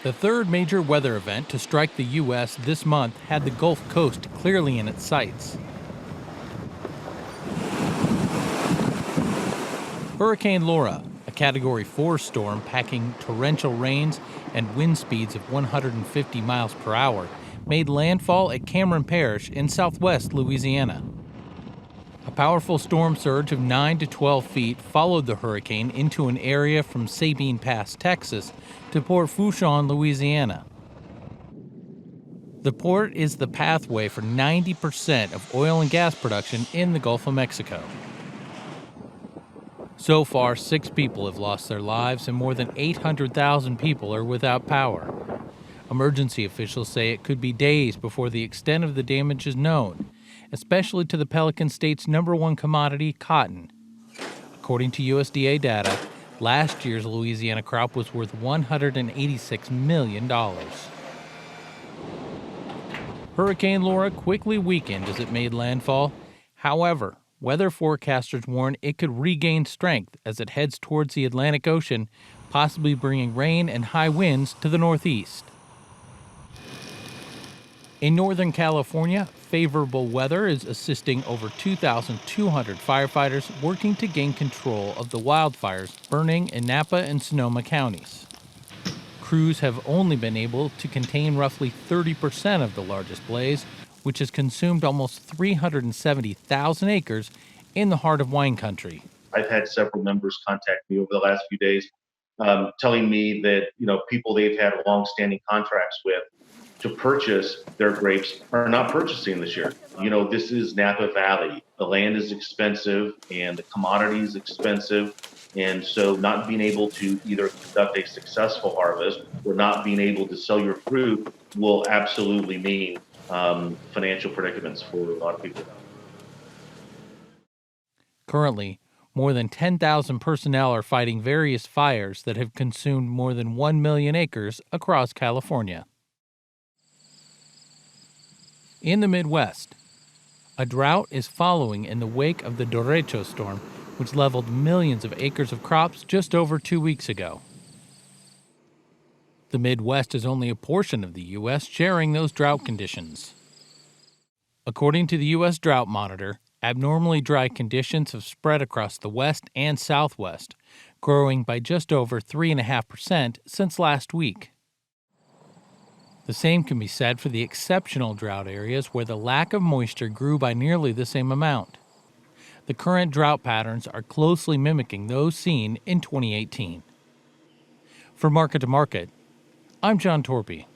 The third major weather event to strike the U.S. this month had the Gulf Coast clearly in its sights. Hurricane Laura, a Category 4 storm packing torrential rains and wind speeds of 150 miles per hour, made landfall at Cameron Parish in southwest Louisiana. A powerful storm surge of 9 to 12 feet followed the hurricane into an area from Sabine Pass, Texas, to Port Fourchon, Louisiana. The port is the pathway for 90% of oil and gas production in the Gulf of Mexico. So far, 6 people have lost their lives and more than 800,000 people are without power. Emergency officials say it could be days before the extent of the damage is known, especially to the Pelican State's #1 commodity, cotton. According to USDA data, last year's Louisiana crop was worth $186 million. Hurricane Laura quickly weakened as it made landfall. However, weather forecasters warn it could regain strength as it heads towards the Atlantic Ocean, possibly bringing rain and high winds to the northeast. In Northern California, favorable weather is assisting over 2,200 firefighters working to gain control of the wildfires burning in Napa and Sonoma counties. Crews have only been able to contain roughly 30% of the largest blaze, which has consumed almost 370,000 acres in the heart of wine country. I've had several members contact me over the last few days, telling me that people they've had long-standing contracts with to purchase their grapes are not purchasing this year. This is Napa Valley. The land is expensive and the commodity is expensive. And so not being able to either conduct a successful harvest or not being able to sell your fruit will absolutely mean financial predicaments for a lot of people. Currently, more than 10,000 personnel are fighting various fires that have consumed more than 1 million acres across California. In the Midwest, a drought is following in the wake of the Derecho storm, which leveled millions of acres of crops just over 2 weeks ago. The Midwest is only a portion of the U.S. sharing those drought conditions. According to the U.S. Drought Monitor, abnormally dry conditions have spread across the West and Southwest, growing by just over 3.5% since last week. The same can be said for the exceptional drought areas where the lack of moisture grew by nearly the same amount. The current drought patterns are closely mimicking those seen in 2018. For Market to Market, I'm John Torpy.